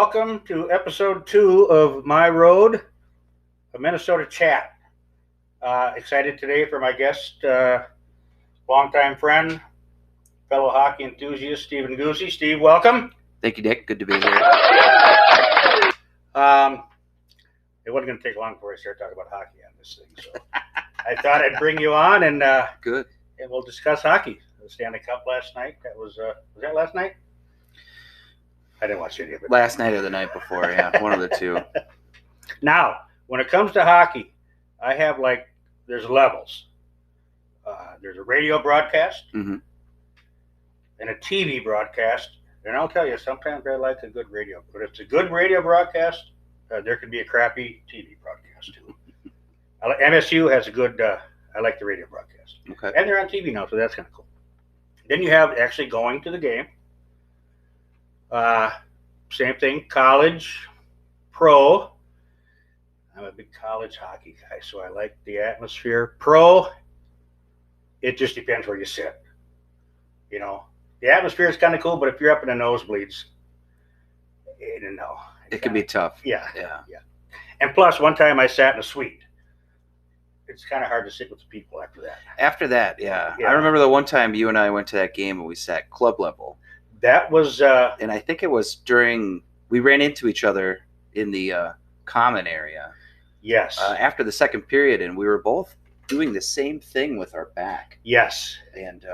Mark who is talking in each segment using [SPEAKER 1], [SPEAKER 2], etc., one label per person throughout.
[SPEAKER 1] Welcome to episode 2 of My Road, a Minnesota Chat. Excited today for my guest, longtime friend, fellow hockey enthusiast, Steve Guse. Steve, welcome.
[SPEAKER 2] Thank you, Dick. Good to be here.
[SPEAKER 1] It wasn't going to take long before I started talking about hockey on this thing, so I thought I'd bring you on and
[SPEAKER 2] Good.
[SPEAKER 1] And we'll discuss hockey. The Stanley Cup last night. That was that last night? I didn't watch any of it.
[SPEAKER 2] Last night or the night before, yeah, one of the two.
[SPEAKER 1] Now, when it comes to hockey, I have there's levels. There's a radio broadcast
[SPEAKER 2] Mm-hmm.
[SPEAKER 1] and a TV broadcast. And I'll tell you, sometimes I like a good radio. But if it's a good radio broadcast, there can be a crappy TV broadcast too. MSU has a good, I like the radio broadcast.
[SPEAKER 2] Okay.
[SPEAKER 1] And they're on TV now, so that's kind of cool. Then you have actually going to the game. Same thing, college, pro. I'm a big college hockey guy, so I like the atmosphere. Pro, it just depends where you sit. You know, the atmosphere is kind of cool, but if you're up in the nosebleeds, no.
[SPEAKER 2] It can be tough.
[SPEAKER 1] Yeah.
[SPEAKER 2] Yeah.
[SPEAKER 1] And plus, one time I sat in a suite. It's kind of hard to sit with the people after that.
[SPEAKER 2] After that, yeah.
[SPEAKER 1] Yeah.
[SPEAKER 2] I remember the one time you and I went to that game and we sat club level.
[SPEAKER 1] That was
[SPEAKER 2] and I think it was we ran into each other in the common area.
[SPEAKER 1] Yes.
[SPEAKER 2] After the second period, and we were both doing the same thing with our back.
[SPEAKER 1] Yes.
[SPEAKER 2] And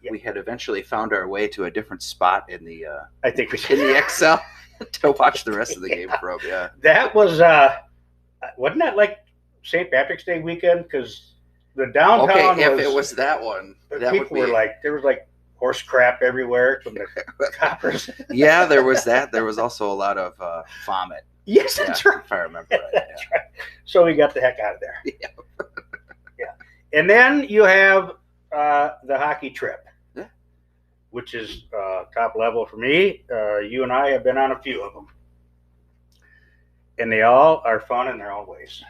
[SPEAKER 1] Yeah.
[SPEAKER 2] we had eventually found our way to a different spot in the
[SPEAKER 1] I think we
[SPEAKER 2] in the Excel to watch the rest of the game from. Yeah.
[SPEAKER 1] That was wasn't that like St. Patrick's Day weekend? Because the downtown
[SPEAKER 2] Okay, if it was that one, that would
[SPEAKER 1] people
[SPEAKER 2] be.
[SPEAKER 1] were there was horse crap everywhere from the coppers.
[SPEAKER 2] Yeah, there was that. There was also a lot of vomit.
[SPEAKER 1] Yes, that's right.
[SPEAKER 2] If I remember right.
[SPEAKER 1] That's right. So we got the heck out of there.
[SPEAKER 2] Yeah.
[SPEAKER 1] Yeah. And then you have the hockey trip,
[SPEAKER 2] Yeah.
[SPEAKER 1] which is top level for me. You and I have been on a few of them. And they all are fun in their own ways.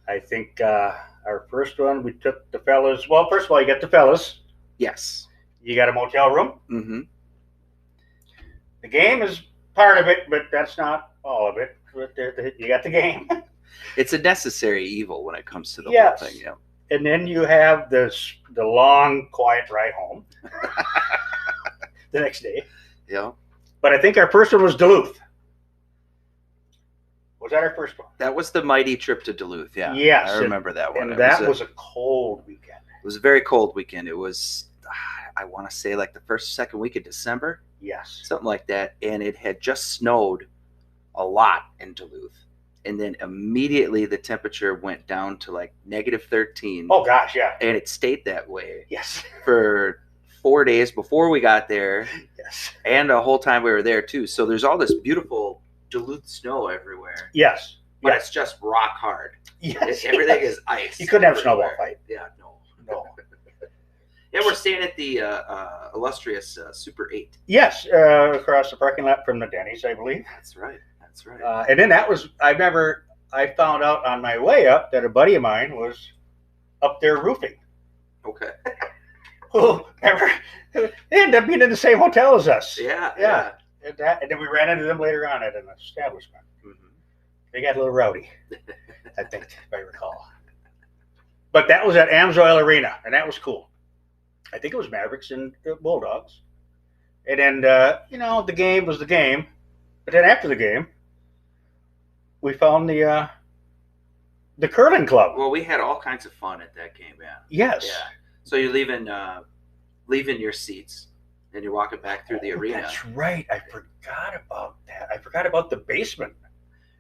[SPEAKER 1] I think our first one, we took the fellas. Well, first of all, you got the fellas.
[SPEAKER 2] Yes.
[SPEAKER 1] You got a motel room.
[SPEAKER 2] Mm-hmm.
[SPEAKER 1] The game is part of it, but that's not all of it. You got the game.
[SPEAKER 2] It's a necessary evil when it comes to the
[SPEAKER 1] Yes.
[SPEAKER 2] whole thing. Yeah.
[SPEAKER 1] And then you have the long, quiet ride home the next day.
[SPEAKER 2] Yeah.
[SPEAKER 1] But I think our first one was Duluth. Was that our first one?
[SPEAKER 2] That was the mighty trip to Duluth. Yeah.
[SPEAKER 1] Yes.
[SPEAKER 2] I remember that one.
[SPEAKER 1] And that was a cold weekend.
[SPEAKER 2] It was a very cold weekend. It was, I want to say, like the second week of December.
[SPEAKER 1] Yes.
[SPEAKER 2] Something like that. And it had just snowed a lot in Duluth. And then immediately the temperature went down to like -13.
[SPEAKER 1] Oh, gosh, yeah.
[SPEAKER 2] And it stayed that way
[SPEAKER 1] Yes.
[SPEAKER 2] for 4 days before we got there.
[SPEAKER 1] Yes.
[SPEAKER 2] And the whole time we were there, too. So there's all this beautiful Duluth snow everywhere.
[SPEAKER 1] Yes.
[SPEAKER 2] But
[SPEAKER 1] Yes.
[SPEAKER 2] it's just rock hard.
[SPEAKER 1] Yes.
[SPEAKER 2] Everything is ice.
[SPEAKER 1] You couldn't have a
[SPEAKER 2] everywhere.
[SPEAKER 1] snowball fight.
[SPEAKER 2] Yeah, no.
[SPEAKER 1] No.
[SPEAKER 2] Yeah, we're staying at the illustrious Super 8.
[SPEAKER 1] Yes, across the parking lot from the Denny's, I believe.
[SPEAKER 2] That's right. That's right.
[SPEAKER 1] And then I found out on my way up that a buddy of mine was up there roofing.
[SPEAKER 2] Okay.
[SPEAKER 1] Who they ended up being in the same hotel as us.
[SPEAKER 2] Yeah.
[SPEAKER 1] Yeah. And then we ran into them later on at an establishment.
[SPEAKER 2] Mm-hmm.
[SPEAKER 1] They got a little rowdy, I think, if I recall. But that was at Amsoil Arena, and that was cool. I think it was Mavericks and Bulldogs. And then, the game was the game. But then after the game, we found the curling club.
[SPEAKER 2] Well, we had all kinds of fun at that game, yeah.
[SPEAKER 1] Yes.
[SPEAKER 2] Yeah. So you're leaving your seats, and you're walking back through the arena.
[SPEAKER 1] That's right. I forgot about that. I forgot about the basement.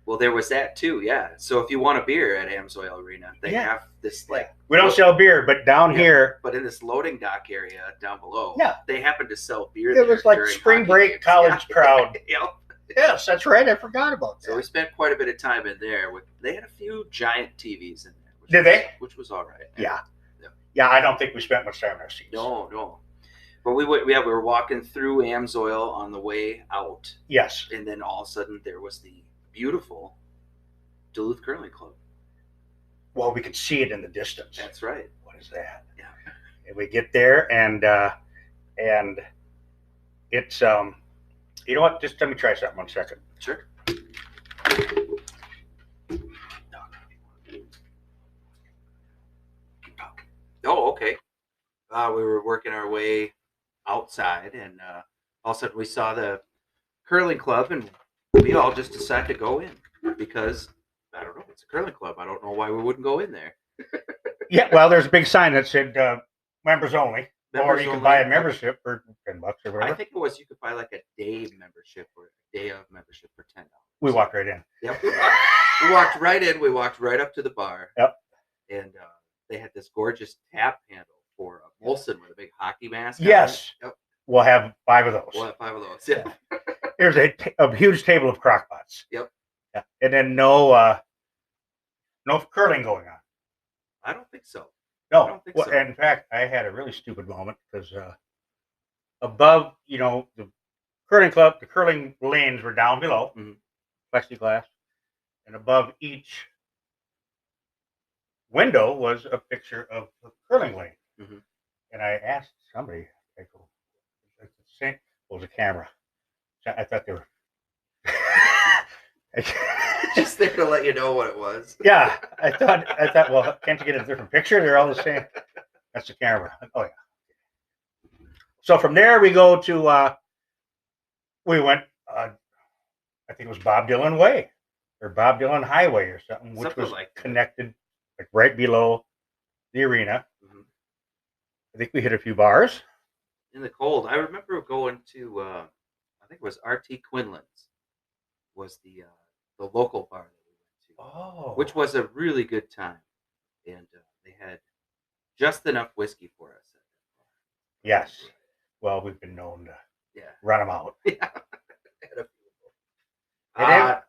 [SPEAKER 2] Well, there was that too, yeah. So if you want a beer at Amsoil Arena, they
[SPEAKER 1] Yeah.
[SPEAKER 2] have this
[SPEAKER 1] We don't sell beer, but down here,
[SPEAKER 2] but in this loading dock area down below,
[SPEAKER 1] Yeah.
[SPEAKER 2] they happen to sell beer.
[SPEAKER 1] it
[SPEAKER 2] there
[SPEAKER 1] was like
[SPEAKER 2] during
[SPEAKER 1] spring
[SPEAKER 2] hockey
[SPEAKER 1] break
[SPEAKER 2] games.
[SPEAKER 1] college
[SPEAKER 2] Yeah.
[SPEAKER 1] crowd.
[SPEAKER 2] Yeah.
[SPEAKER 1] Yes, that's right. I forgot about that.
[SPEAKER 2] So we spent quite a bit of time in there. They had a few giant TVs in there.
[SPEAKER 1] Did they?
[SPEAKER 2] Which was all right.
[SPEAKER 1] Yeah. Yeah, I don't think we spent much time in our seats.
[SPEAKER 2] No. But we were walking through Amsoil on the way out,
[SPEAKER 1] Yes.
[SPEAKER 2] and then all of a sudden there was the beautiful Duluth Curling Club.
[SPEAKER 1] Well, we could see it in the distance.
[SPEAKER 2] That's right.
[SPEAKER 1] What is that?
[SPEAKER 2] Yeah.
[SPEAKER 1] And we get there, and it's You know what? Just let me try something 1 second.
[SPEAKER 2] Sure. Oh, okay. We were working our way outside, and all of a sudden we saw the curling club, and we all just decided to go in because I don't know. It's a curling club. I don't know why we wouldn't go in there.
[SPEAKER 1] Yeah, well, there's a big sign that said members only, or you can buy a membership for $10 or whatever.
[SPEAKER 2] I think it was you could buy like a day membership or a day of membership for $10.
[SPEAKER 1] We walked right in.
[SPEAKER 2] Yep. We walked right in. We walked right up to the bar.
[SPEAKER 1] Yep.
[SPEAKER 2] And they had this gorgeous tap handle for a Molson with a big hockey mask.
[SPEAKER 1] Yes.
[SPEAKER 2] Yep.
[SPEAKER 1] We'll have 5 of those.
[SPEAKER 2] We'll have 5 of those. Yeah.
[SPEAKER 1] There's a huge table of crock pots.
[SPEAKER 2] Yep.
[SPEAKER 1] Yeah. And then no curling going on.
[SPEAKER 2] I don't think so.
[SPEAKER 1] No.
[SPEAKER 2] I don't think
[SPEAKER 1] well,
[SPEAKER 2] so.
[SPEAKER 1] In fact, I had a really stupid moment because above, the curling club, the curling lanes were down below, plexiglass, and above each window was a picture of the curling lane.
[SPEAKER 2] Mm-hmm.
[SPEAKER 1] And I asked somebody, I go, it was a camera. I thought they were
[SPEAKER 2] just there to let you know what it was.
[SPEAKER 1] Yeah, I thought, well, can't you get a different picture? They're all the same. That's the camera. Oh yeah. So from there we go to we went I think it was Bob Dylan Way or Bob Dylan Highway or something, which was like connected like right below the arena. Mm-hmm. I think we hit a few bars.
[SPEAKER 2] In the cold. I remember going to I think it was RT Quinlan's was the local bar that we went to. Oh. Which was a really good time. And they had just enough whiskey for us.
[SPEAKER 1] Yes. Well, we've been known to run them out.
[SPEAKER 2] Yeah.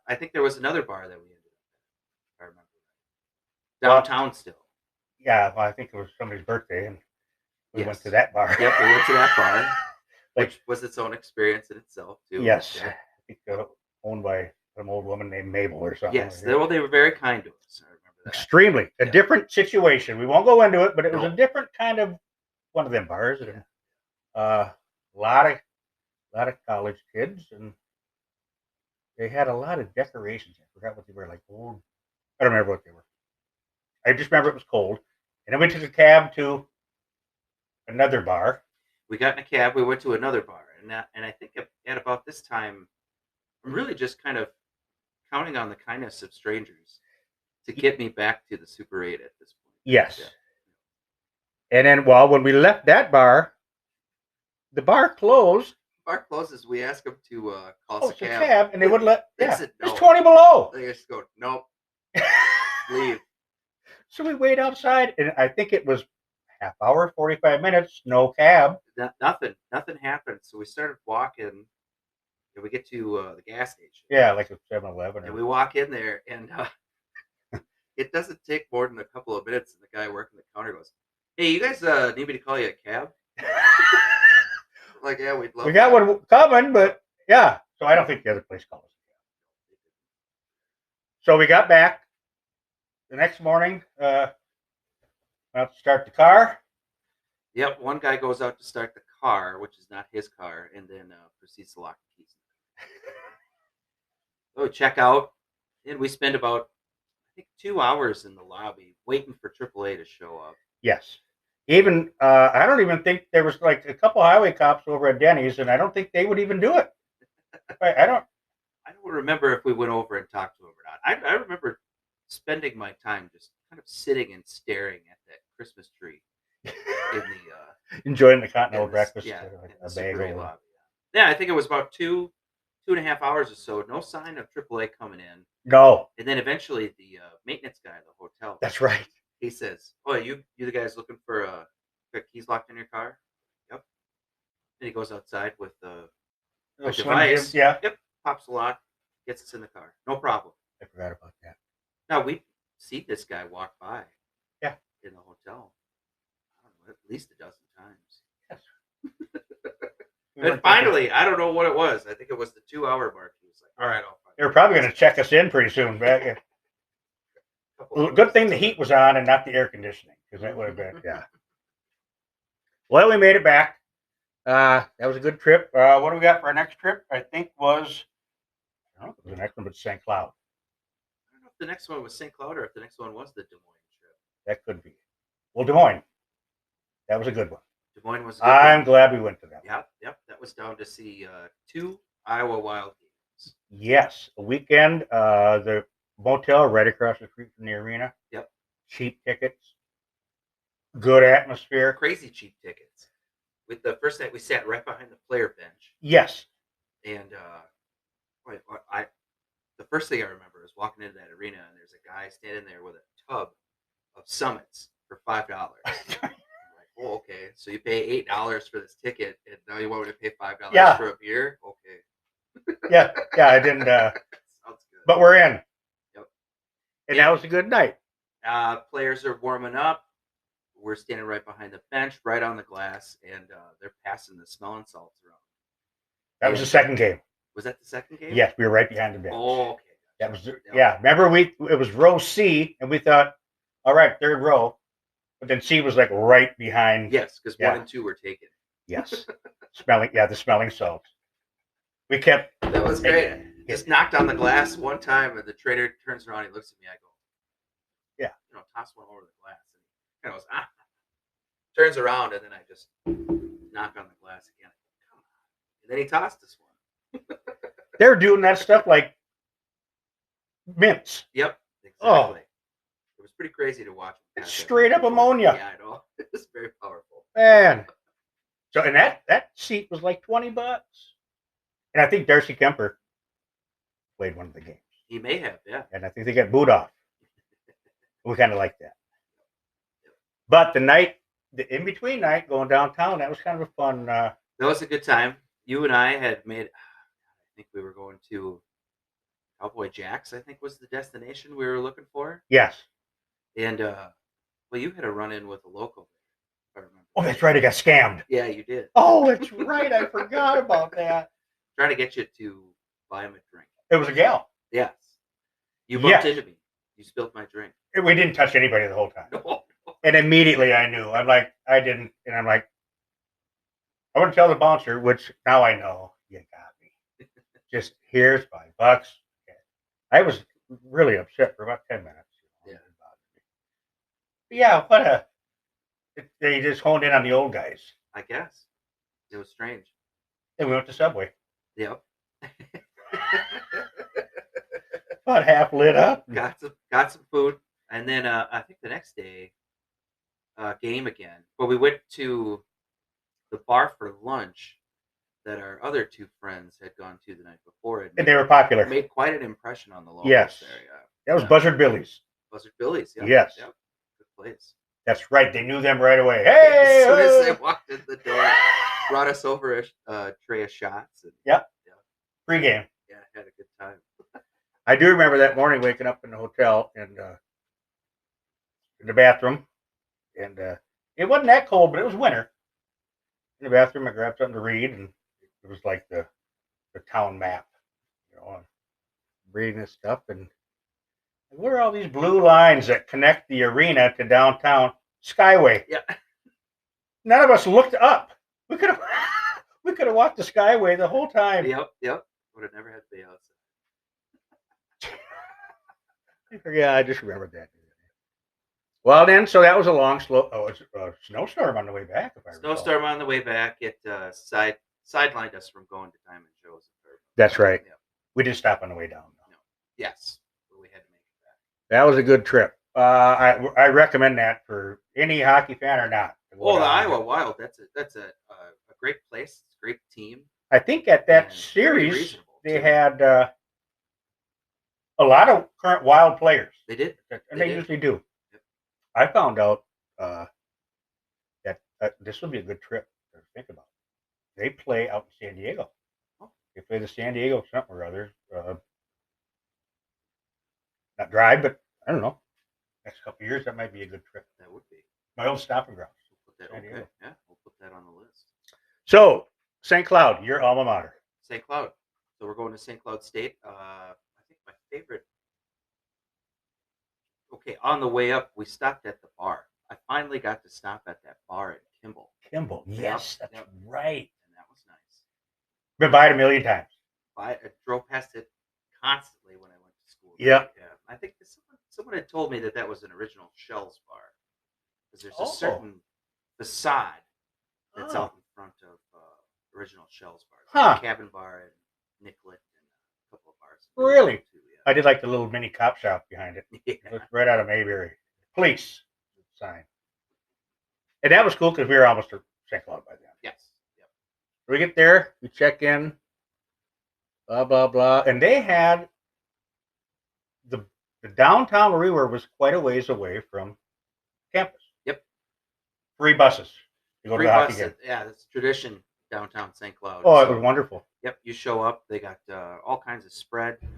[SPEAKER 2] I think there was another bar that we ended up at, if I remember right. Downtown still.
[SPEAKER 1] Yeah, well, I think it was somebody's birthday, and we went to that bar.
[SPEAKER 2] Yep, we went to that bar, which was its own experience in itself, too.
[SPEAKER 1] Yes. Yeah. I think owned by some old woman named Mabel or something.
[SPEAKER 2] Yes, they were very kind to us. I remember that.
[SPEAKER 1] Extremely. A different situation. We won't go into it, but it was a different kind of one of them bars. And, a lot of college kids, and they had a lot of decorations. I forgot what they were, like old. I don't remember what they were. I just remember it was cold. And then we took a cab to another bar.
[SPEAKER 2] We got in a cab. We went to another bar, and I think at about this time, I'm really just kind of counting on the kindness of strangers to get me back to the Super 8 at this point.
[SPEAKER 1] Yes. Yeah. And then, when we left that bar, the bar closed.
[SPEAKER 2] Bar closes. We asked them to call us a
[SPEAKER 1] cab, and they wouldn't let.
[SPEAKER 2] They said no.
[SPEAKER 1] It's 20 below.
[SPEAKER 2] They just go, nope, leave.
[SPEAKER 1] So we wait outside, and I think it was half hour, 45 minutes, no cab.
[SPEAKER 2] Nothing happened. So we started walking, and we get to the gas station.
[SPEAKER 1] Yeah, like a 7-Eleven.
[SPEAKER 2] And we walk in there, and it doesn't take more than a couple of minutes, and the guy working the counter goes, "Hey, you guys need me to call you a cab?" Like, yeah, we'd love.
[SPEAKER 1] We got one coming, but yeah. So I don't think the other place called us. So we got back the next morning. Out to start the car.
[SPEAKER 2] Yep, one guy goes out to start the car, which is not his car, and then proceeds to lock the keys. So we check out, and we spend about, I think, 2 hours in the lobby waiting for AAA to show up.
[SPEAKER 1] Yes. Even I don't even think there was like a couple highway cops over at Denny's, and I don't think they would even do it. I don't
[SPEAKER 2] remember if we went over and talked to them or not. I remember spending my time just kind of sitting and staring at that Christmas tree in the
[SPEAKER 1] enjoying the continental breakfast.
[SPEAKER 2] Yeah,
[SPEAKER 1] a bagel.
[SPEAKER 2] Lobby. Yeah, I think it was about 2.5 hours or so. No sign of AAA coming in.
[SPEAKER 1] No.
[SPEAKER 2] And then eventually the maintenance guy at the hotel.
[SPEAKER 1] That's right.
[SPEAKER 2] He says, "Oh, you the guys looking for keys locked in your car?" Yep. And he goes outside with the device.
[SPEAKER 1] Yeah.
[SPEAKER 2] Yep. Pops the lock, gets us in the car. No problem.
[SPEAKER 1] I forgot about that.
[SPEAKER 2] Now we see this guy walk by.
[SPEAKER 1] Yeah.
[SPEAKER 2] In the hotel. I don't know, at least a dozen times.
[SPEAKER 1] Yes.
[SPEAKER 2] And finally, I don't know what it was. I think it was the 2-hour mark. He was like, "All right, I'll find."
[SPEAKER 1] They were probably going to check us in pretty soon. Good thing the heat was on and not the air conditioning, because that would have been, yeah. Well, we made it back. That was a good trip. What do we got for our next trip? I think was I don't know if it was the next one, but St. Cloud.
[SPEAKER 2] I don't know if the next one was St. Cloud or if the next one was the Des Moines trip.
[SPEAKER 1] That could be. Well, Des Moines. That was a good one.
[SPEAKER 2] Des Moines was a good
[SPEAKER 1] I'm
[SPEAKER 2] one.
[SPEAKER 1] glad we went to that.
[SPEAKER 2] Yep. That was down to see 2 Iowa Wild games.
[SPEAKER 1] Yes, a weekend. The motel right across the street from the arena.
[SPEAKER 2] Yep.
[SPEAKER 1] Cheap tickets. Good atmosphere.
[SPEAKER 2] Crazy cheap tickets. With the first night, we sat right behind the player bench.
[SPEAKER 1] Yes.
[SPEAKER 2] And the first thing I remember is walking into that arena and there's a guy standing there with a tub of Summits for $5. I'm like, oh, okay. So you pay $8 for this ticket, and now you want me to pay $5 for a beer? Okay.
[SPEAKER 1] Yeah. I didn't.
[SPEAKER 2] Sounds good.
[SPEAKER 1] But we're in.
[SPEAKER 2] Yep.
[SPEAKER 1] And that was a good night.
[SPEAKER 2] Players are warming up. We're standing right behind the bench, right on the glass, and they're passing the smelling salts around.
[SPEAKER 1] That was the second game.
[SPEAKER 2] Was that the second game?
[SPEAKER 1] Yes, we were right behind the bench.
[SPEAKER 2] Oh, okay.
[SPEAKER 1] That was Remember, it was row C, and we thought, all right, third row, but then C was like right behind.
[SPEAKER 2] Yes, because 1 and 2 were taken.
[SPEAKER 1] Yes, the smelling salts. We kept.
[SPEAKER 2] That was great. Just knocked on the glass one time, and the trainer turns around. He looks at me. I go,
[SPEAKER 1] yeah,
[SPEAKER 2] toss one over the glass, and he kind of goes, turns around, and then I just knock on the glass again. Come on. And then he tossed this one.
[SPEAKER 1] They're doing that stuff like mints.
[SPEAKER 2] Yep, exactly.
[SPEAKER 1] Oh.
[SPEAKER 2] It was pretty crazy to watch.
[SPEAKER 1] It's straight up ammonia.
[SPEAKER 2] Yeah, I know. It's very powerful.
[SPEAKER 1] Man. So, and that seat was like $20. And I think Darcy Kemper played one of the games.
[SPEAKER 2] He may have, yeah.
[SPEAKER 1] And I think they got booed off. We kind of like that. But the in-between night, going downtown, that was kind of a fun.
[SPEAKER 2] That was a good time. You and I had made, I think we were going to Cowboy Jack's, I think was the destination we were looking for.
[SPEAKER 1] Yes.
[SPEAKER 2] And, you had a run-in with a local, if I remember.
[SPEAKER 1] Oh, that's right. I got scammed.
[SPEAKER 2] Yeah, you did.
[SPEAKER 1] Oh, that's right. I forgot about that.
[SPEAKER 2] Trying to get you to buy him a drink.
[SPEAKER 1] It was a gal.
[SPEAKER 2] Yes. You bumped into me. You spilled my drink.
[SPEAKER 1] We didn't touch anybody the whole time.
[SPEAKER 2] No.
[SPEAKER 1] And immediately I knew. I'm like, I didn't. And I'm like, I want to tell the bouncer, which now I know you got me. Just here's $5. Okay. I was really upset for about 10 minutes. Yeah, they just honed in on the old guys.
[SPEAKER 2] I guess. It was strange.
[SPEAKER 1] And we went to Subway.
[SPEAKER 2] Yep.
[SPEAKER 1] About half lit up.
[SPEAKER 2] Got some food. And then I think the next day, game again. But we went to the bar for lunch that our other 2 friends had gone to the night before.
[SPEAKER 1] And they were popular.
[SPEAKER 2] Made quite an impression on the locals there. Yeah.
[SPEAKER 1] That was Buzzard Billy's.
[SPEAKER 2] Buzzard Billy's, yeah.
[SPEAKER 1] Yes.
[SPEAKER 2] Yep. Good place.
[SPEAKER 1] That's right. They knew them right away. Hey!
[SPEAKER 2] As soon as they walked in the door, brought us over a tray of shots. And,
[SPEAKER 1] yep. Pre-game.
[SPEAKER 2] Yeah, had a good time.
[SPEAKER 1] I do remember that morning waking up in the hotel and in the bathroom. And it wasn't that cold, but it was winter. In the bathroom, I grabbed something to read, and it was like the town map. I'm reading this stuff, and what are all these blue lines that connect the arena to downtown Skyway?
[SPEAKER 2] Yeah.
[SPEAKER 1] None of us looked up. We could have walked the Skyway the whole time.
[SPEAKER 2] Yep. Would have never had to be outside.
[SPEAKER 1] Yeah, I just remembered that. Well, then, so that was a long, slow. Oh, it's a snowstorm on the way back. If I
[SPEAKER 2] snowstorm on the way back. It sidelined us from going to Diamond Joe's.
[SPEAKER 1] That's right.
[SPEAKER 2] Yep.
[SPEAKER 1] We didn't stop on the way down.
[SPEAKER 2] No. Yes, but we had to make it back.
[SPEAKER 1] That was a good trip. I recommend that for any hockey fan or not.
[SPEAKER 2] Well, the Iowa Wild. That's a great place. It's a great team.
[SPEAKER 1] I think at that series they had a lot of current Wild players.
[SPEAKER 2] They did,
[SPEAKER 1] and they usually do. Yep. I found out that this would be a good trip to think about. They play out in San Diego. Oh. They play the San Diego something or other. Not drive, but I don't know. Next couple of years, that might be a good trip.
[SPEAKER 2] That would be
[SPEAKER 1] my old stopping grounds.
[SPEAKER 2] We'll put that, okay. Yeah, we'll put that on the list.
[SPEAKER 1] So, St. Cloud, your alma mater.
[SPEAKER 2] St. Cloud. So we're going to St. Cloud State. I think my favorite. Okay, on the way up, we stopped at the bar. I finally got to stop at that bar at Kimball.
[SPEAKER 1] Yes, that's right. Been by it a million times.
[SPEAKER 2] I drove past it constantly when I went to school.
[SPEAKER 1] Yeah.
[SPEAKER 2] I think someone had told me that was an original Shell's bar. Because there's a
[SPEAKER 1] Oh.
[SPEAKER 2] certain facade that's out in front of original Shell's bars.
[SPEAKER 1] Huh.
[SPEAKER 2] Cabin Bar and Nicollet and a couple of bars.
[SPEAKER 1] Really?
[SPEAKER 2] Too, yeah.
[SPEAKER 1] I did like the little mini cop shop behind it.
[SPEAKER 2] Yeah.
[SPEAKER 1] It was right out of Mayberry. Police sign. And that was cool because we were almost to St. Cloud by then.
[SPEAKER 2] Yes. Yep.
[SPEAKER 1] We get there, we check in, blah, blah, blah. And they had the downtown where we were was quite a ways away from campus.
[SPEAKER 2] Yep.
[SPEAKER 1] Free buses to go to the hockey game.
[SPEAKER 2] Yeah, that's tradition downtown St. Cloud.
[SPEAKER 1] Oh, it was wonderful.
[SPEAKER 2] Yep, you show up, they got all kinds of spread. And,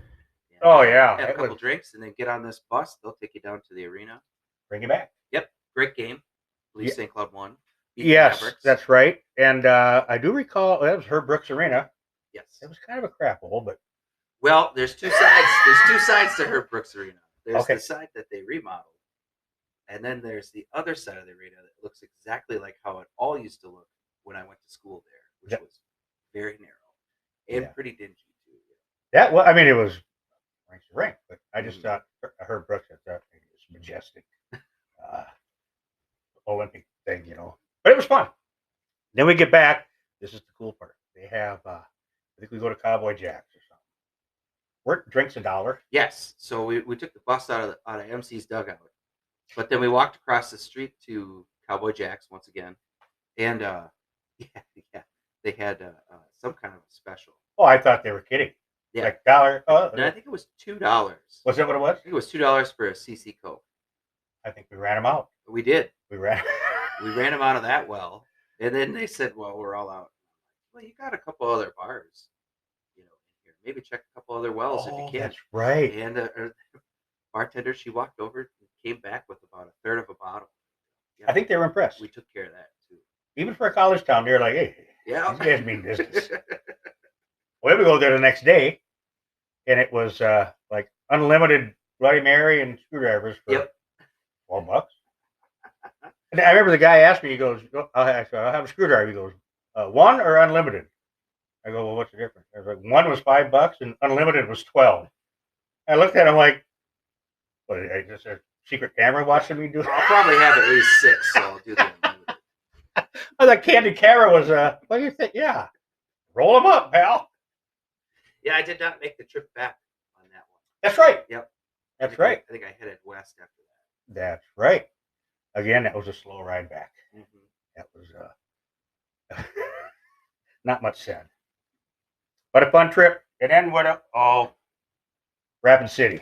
[SPEAKER 1] yeah.
[SPEAKER 2] Have a couple drinks and then get on this bus. They'll take you down to the arena.
[SPEAKER 1] Bring you back.
[SPEAKER 2] Yep, great game. I believe St. Cloud won.
[SPEAKER 1] Yes, that's right. And I do recall that was Herb Brooks Arena.
[SPEAKER 2] Yes.
[SPEAKER 1] It was kind of a crap hole, but.
[SPEAKER 2] Well, there's two sides. There's two sides to Herb Brooks Arena. There's the side that they remodeled. And then there's the other side of the arena that looks exactly like how it all used to look when I went to school there, which was very narrow and pretty dingy too.
[SPEAKER 1] That well, I mean, it was rank, but I just thought Herb Brooks. I thought it was majestic, Olympic thing, But it was fun. Then we get back. This is the cool part. They have, I think we go to Cowboy Jack's or something. Were drinks $1?
[SPEAKER 2] Yes. So we took the bus out of MC's dugout. But then we walked across the street to Cowboy Jack's once again, and they had some kind of a special.
[SPEAKER 1] Oh, I thought they were kidding.
[SPEAKER 2] Yeah,
[SPEAKER 1] like $1.
[SPEAKER 2] And I think it was $2.
[SPEAKER 1] Was that what it was?
[SPEAKER 2] I think it was $2 for a CC Coke.
[SPEAKER 1] I think we ran them out.
[SPEAKER 2] We did.
[SPEAKER 1] We ran
[SPEAKER 2] them out of that well, and then they said, "Well, we're all out." Well, you got a couple other bars, here. Maybe check a couple other wells if you can.
[SPEAKER 1] That's right.
[SPEAKER 2] And bartender, she walked over and came back with about a third of a bottle.
[SPEAKER 1] I think they were impressed.
[SPEAKER 2] We took care of that too.
[SPEAKER 1] Even for a college town, they're like, "Hey, these guys mean business." Well, we go there the next day, and it was like unlimited Bloody Mary and screwdrivers for $12. And I remember the guy asked me, he goes, I'll have a screwdriver. He goes, one or unlimited? I go, well, what's the difference? I was like, one was $5 and unlimited was 12. I looked at him like, what, I just a secret camera watching me do it?
[SPEAKER 2] I'll probably have at least 6, so I'll do the unlimited.
[SPEAKER 1] I thought Candy Camera was, what do you think? Yeah. Roll them up, pal.
[SPEAKER 2] Yeah, I did not make the trip back on that one.
[SPEAKER 1] That's right.
[SPEAKER 2] Yep.
[SPEAKER 1] That's right.
[SPEAKER 2] I think I headed west after that.
[SPEAKER 1] That's right. Again, that was a slow ride back.
[SPEAKER 2] Mm-hmm.
[SPEAKER 1] That was not much said. But a fun trip. And then what? Rapid City.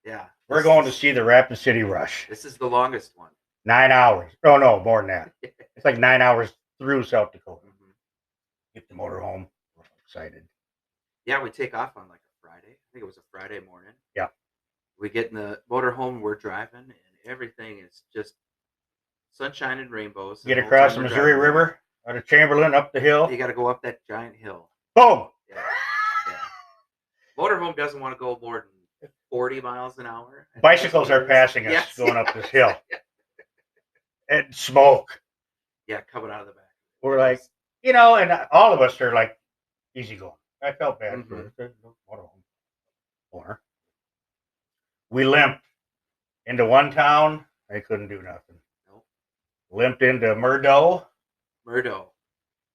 [SPEAKER 2] Yeah.
[SPEAKER 1] We're going to see the Rapid City Rush.
[SPEAKER 2] This is the longest one.
[SPEAKER 1] 9 hours. Oh, no, more than that. It's like 9 hours through South Dakota. Mm-hmm. Get the motor home. We're excited.
[SPEAKER 2] Yeah, we take off on like a Friday. I think it was a Friday morning.
[SPEAKER 1] Yeah.
[SPEAKER 2] We get in the motor home. We're driving, and everything is just sunshine and rainbows.
[SPEAKER 1] Get across the Missouri River out of Chamberlain up the hill.
[SPEAKER 2] You got to go up that giant hill.
[SPEAKER 1] Boom.
[SPEAKER 2] Yeah. Motorhome doesn't want to go more than 40 miles an hour.
[SPEAKER 1] Bicycles are passing us going up this hill. And smoke.
[SPEAKER 2] Yeah, coming out of the back.
[SPEAKER 1] We're like, and all of us are like easy going. I felt bad for the motorhome owner. We limped into one town. They couldn't do nothing.
[SPEAKER 2] Nope.
[SPEAKER 1] Limped into Murdo.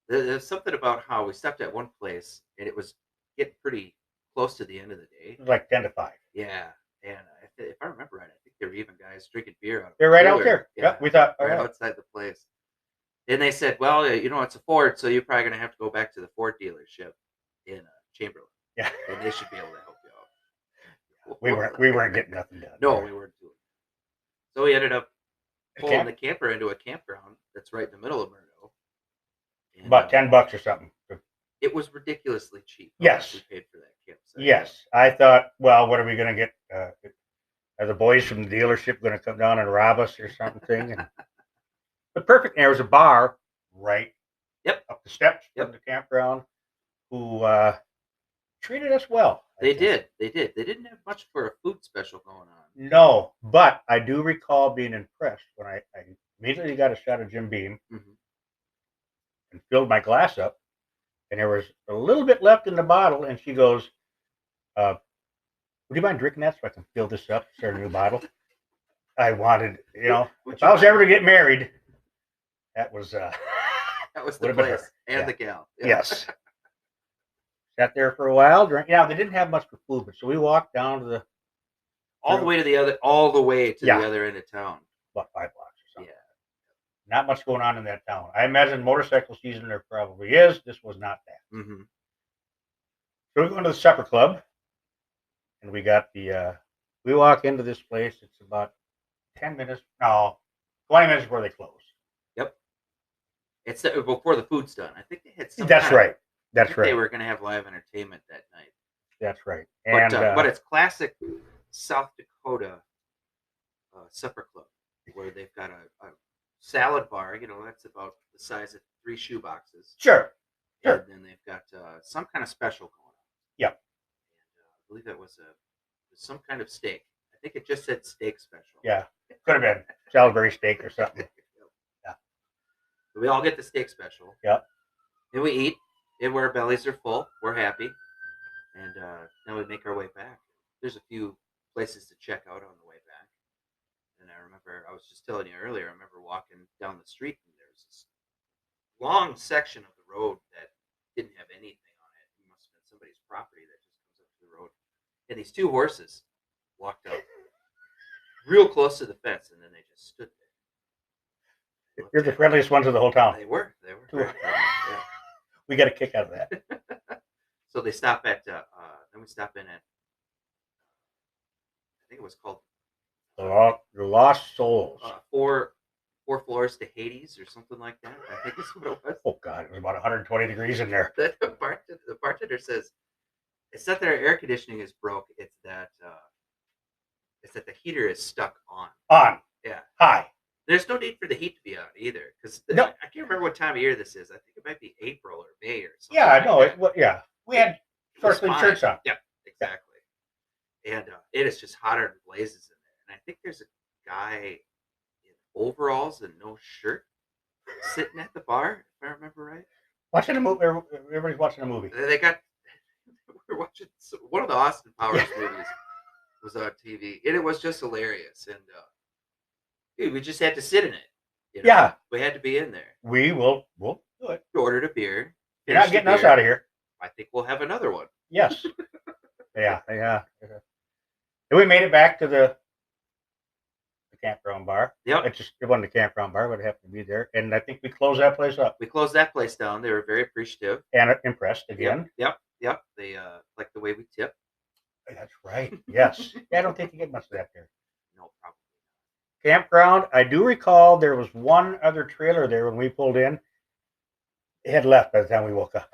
[SPEAKER 2] There's something about how we stopped at one place, and it was getting pretty close to the end of the day.
[SPEAKER 1] It was like 10 to 5.
[SPEAKER 2] Yeah, and if I remember right, I think there were even guys drinking beer out.
[SPEAKER 1] They're right out there. Yeah, we thought
[SPEAKER 2] right outside the place. And they said, "Well, it's a Ford, so you're probably going to have to go back to the Ford dealership in Chamberlain.
[SPEAKER 1] Yeah,
[SPEAKER 2] and they should be able to help you out."
[SPEAKER 1] We weren't getting nothing done.
[SPEAKER 2] No, we weren't doing it. So we ended up pulling the camper into a campground that's right in the middle of Murdo. And,
[SPEAKER 1] about $10 or something.
[SPEAKER 2] It was ridiculously cheap.
[SPEAKER 1] Yes,
[SPEAKER 2] we paid for that campsite.
[SPEAKER 1] Yes, I thought, well, what are we going to get? Are the boys from the dealership going to come down and rob us or something? But perfect. There was a bar right up the steps from the campground who treated us well.
[SPEAKER 2] They did. They didn't have much for a food special going on.
[SPEAKER 1] No, but I do recall being impressed when I immediately got a shot of Jim Beam and filled my glass up. and there was a little bit left in the bottle, and she goes, "Would you mind drinking that so I can fill this up, start a new bottle?" I wanted, if I was ever to get married, that was
[SPEAKER 2] that was
[SPEAKER 1] would
[SPEAKER 2] the
[SPEAKER 1] have been
[SPEAKER 2] place
[SPEAKER 1] her.
[SPEAKER 2] and
[SPEAKER 1] Yeah.
[SPEAKER 2] the gal. Yeah.
[SPEAKER 1] Yes. Sat there for a while. Yeah, they didn't have much for food, but so we walked down to the
[SPEAKER 2] all the way to the
[SPEAKER 1] Yeah.
[SPEAKER 2] other end of town.
[SPEAKER 1] about 5 blocks or something.
[SPEAKER 2] Yeah.
[SPEAKER 1] Not much going on in that town. I imagine motorcycle season there probably is. This was not that.
[SPEAKER 2] Mm-hmm.
[SPEAKER 1] So we go into the supper club, and we got we walk into this place. It's about 10 minutes, no, 20 minutes before they close.
[SPEAKER 2] Yep. It's before the food's done. I think they had some.
[SPEAKER 1] That's right. That's right.
[SPEAKER 2] They were going to have live entertainment that night.
[SPEAKER 1] That's right.
[SPEAKER 2] And but it's classic South Dakota supper club where they've got a salad bar. That's about the size of 3 shoe boxes.
[SPEAKER 1] Sure.
[SPEAKER 2] And then they've got some kind of special going on.
[SPEAKER 1] Yep.
[SPEAKER 2] And I believe that was some kind of steak. I think it just said steak special.
[SPEAKER 1] Yeah. Could have been Salisbury steak or something. Yeah.
[SPEAKER 2] So we all get the steak special.
[SPEAKER 1] Yep.
[SPEAKER 2] And we eat. And our bellies are full. We're happy. And now we make our way back. There's a few places to check out on the way back. And I remember, I was just telling you earlier, I remember walking down the street and there was this long section of the road that didn't have anything on it. It must have been somebody's property that just comes up to the road. And these 2 horses walked up real close to the fence, and then they just stood there.
[SPEAKER 1] You're the friendliest ones of the whole town.
[SPEAKER 2] They were. Very friendly, yeah.
[SPEAKER 1] We got a kick out of that.
[SPEAKER 2] So they stop at, then we stop in at, I think it was called
[SPEAKER 1] The Lost Souls.
[SPEAKER 2] 4 Floors to Hades or something like that. I think is what it was.
[SPEAKER 1] Oh God, it was about 120 degrees in there.
[SPEAKER 2] The bartender says it's not that our air conditioning is broke. It's that the heater is stuck on.
[SPEAKER 1] On.
[SPEAKER 2] Yeah.
[SPEAKER 1] High.
[SPEAKER 2] There's no need for the heat to be on either, because
[SPEAKER 1] No.
[SPEAKER 2] I can't remember what time of year this is. I think it might be April or May or something.
[SPEAKER 1] Yeah,
[SPEAKER 2] like
[SPEAKER 1] no,
[SPEAKER 2] that.
[SPEAKER 1] yeah. We had firstly
[SPEAKER 2] fine.
[SPEAKER 1] shirts on.
[SPEAKER 2] Yep, exactly. And it is just hotter than blazes in there. And I think there's a guy in overalls and no shirt sitting at the bar, if I remember right.
[SPEAKER 1] Watching a movie. Everybody's watching a movie.
[SPEAKER 2] We're watching one of the Austin Powers movies was on TV, and it was just hilarious. And dude, we just had to sit in it.
[SPEAKER 1] Yeah,
[SPEAKER 2] we had to be in there.
[SPEAKER 1] We'll do it.
[SPEAKER 2] We ordered a beer.
[SPEAKER 1] You're not getting us out of here.
[SPEAKER 2] I think we'll have another one.
[SPEAKER 1] Yes. Yeah. And we made it back to the campground bar.
[SPEAKER 2] Yep.
[SPEAKER 1] It wasn't a campground bar, but it happened to be there. And I think we closed that place up.
[SPEAKER 2] We closed that place down. They were very appreciative.
[SPEAKER 1] And impressed again.
[SPEAKER 2] Yep. They like the way we tip.
[SPEAKER 1] That's right. Yes. Yeah, I don't think you get much of that there.
[SPEAKER 2] No, probably not.
[SPEAKER 1] Campground. I do recall there was one other trailer there when we pulled in. It had left by the time we woke up.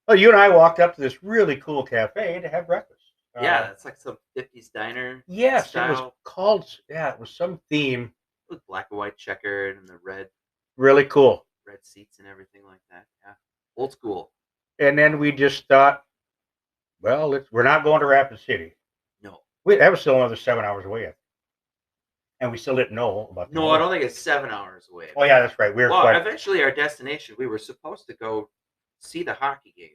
[SPEAKER 1] Well, you and I walked up to this really cool cafe to have breakfast.
[SPEAKER 2] Yeah, it's like some 50s diner.
[SPEAKER 1] Yes,
[SPEAKER 2] style.
[SPEAKER 1] It was called. Yeah, it was some theme.
[SPEAKER 2] With black and white checkered and the red.
[SPEAKER 1] Really cool.
[SPEAKER 2] Red seats and everything like that. Yeah, old school.
[SPEAKER 1] And then we just thought, well, we're not going to Rapid City.
[SPEAKER 2] No,
[SPEAKER 1] that was still another 7 hours away, and we still didn't know about.
[SPEAKER 2] No, I don't think it's 7 hours away.
[SPEAKER 1] Oh yeah, that's right.
[SPEAKER 2] Eventually our destination. We were supposed to go see the hockey game,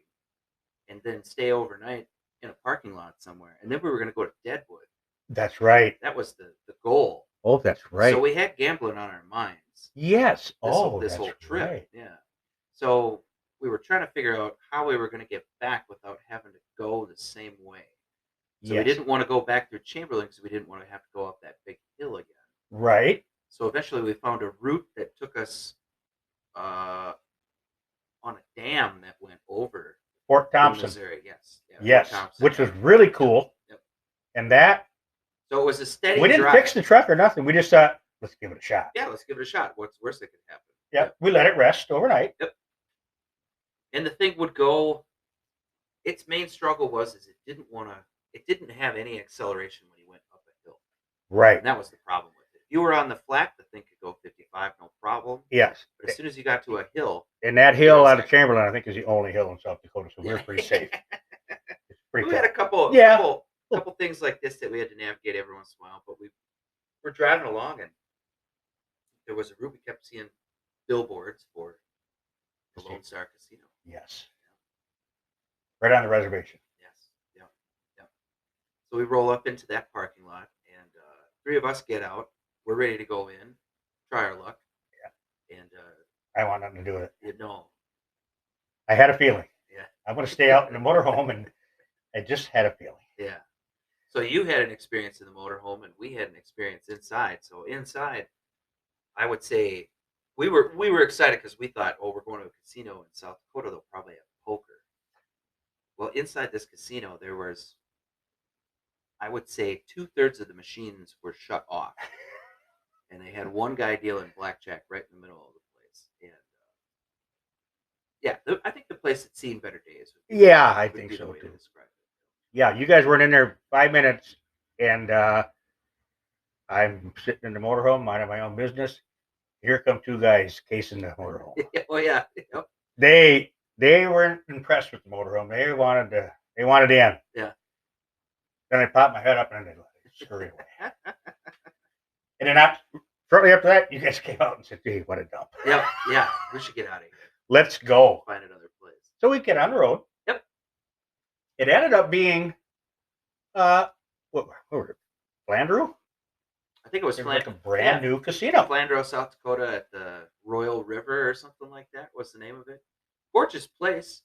[SPEAKER 2] and then stay overnight in a parking lot somewhere, and then we were going to go to Deadwood.
[SPEAKER 1] That's right.
[SPEAKER 2] That was the goal.
[SPEAKER 1] Oh, that's right.
[SPEAKER 2] So we had gambling on our minds.
[SPEAKER 1] Yes.
[SPEAKER 2] This whole trip. Right. Yeah. So we were trying to figure out how we were going to get back without having to go the same way. So we didn't want to go back through Chamberlain because we didn't want to have to go up that big hill again.
[SPEAKER 1] Right.
[SPEAKER 2] So eventually we found a route that took us on a dam that went over
[SPEAKER 1] Fort Thompson.
[SPEAKER 2] Missouri. Yes. Yeah,
[SPEAKER 1] yes.
[SPEAKER 2] Fort Thompson.
[SPEAKER 1] Which was really cool.
[SPEAKER 2] Yep.
[SPEAKER 1] And that.
[SPEAKER 2] So it was a steady
[SPEAKER 1] We didn't
[SPEAKER 2] drive.
[SPEAKER 1] fix the truck or nothing. We just thought, let's give it a shot.
[SPEAKER 2] Yeah, let's give it a shot. What's worse that could happen?
[SPEAKER 1] Yeah. We let it rest overnight.
[SPEAKER 2] Yep. And the thing would go. Its main struggle was it didn't have any acceleration when you went up a hill.
[SPEAKER 1] Right.
[SPEAKER 2] And that was the problem with it. If you were on the flat, the thing could go 55, no problem.
[SPEAKER 1] Yes.
[SPEAKER 2] But as soon as you got to a hill.
[SPEAKER 1] And that hill out of Chamberlain, I think, is the only hill in South Dakota, so we're pretty safe. It's pretty
[SPEAKER 2] We had a couple things like this that we had to navigate every once in a while, but we were driving along and there was a route we kept seeing billboards for the Lone Star Casino.
[SPEAKER 1] Yes. Right on the reservation.
[SPEAKER 2] Yes. Yeah. Yeah. So we roll up into that parking lot, and three of us get out. We're ready to go in, try our luck.
[SPEAKER 1] Yeah.
[SPEAKER 2] And
[SPEAKER 1] I want nothing to do with it.
[SPEAKER 2] you know,
[SPEAKER 1] I had a feeling.
[SPEAKER 2] Yeah.
[SPEAKER 1] I'm going to stay out in the motorhome, and I just had a feeling.
[SPEAKER 2] Yeah. So you had an experience in the motorhome, and we had an experience inside. So inside, I would say we were excited because we thought, oh, we're going to a casino in South Dakota. They'll probably have poker. Well, inside this casino, there was, I would say, 2/3 of the machines were shut off, and they had one guy dealing blackjack right in the middle of the place. And yeah, I think the place had seen better days.
[SPEAKER 1] Yeah, I think so too. Yeah, you guys weren't in there 5 minutes, and I'm sitting in the motorhome, minding my own business. Here come two guys casing the motorhome.
[SPEAKER 2] Oh yeah, yep.
[SPEAKER 1] They weren't impressed with the motorhome. They wanted in.
[SPEAKER 2] Yeah.
[SPEAKER 1] Then I popped my head up and they scurried away. And then shortly after that, you guys came out and said, "Hey, what a dump."
[SPEAKER 2] Yeah, yeah. We should get out of here.
[SPEAKER 1] Let's go.
[SPEAKER 2] Find another place.
[SPEAKER 1] So we get on the road.
[SPEAKER 2] Yep.
[SPEAKER 1] It ended up being what was it? Flandreau?
[SPEAKER 2] I think it was
[SPEAKER 1] like a brand new casino.
[SPEAKER 2] Flandreau, South Dakota, at the Royal River or something like that was the name of it. Gorgeous place.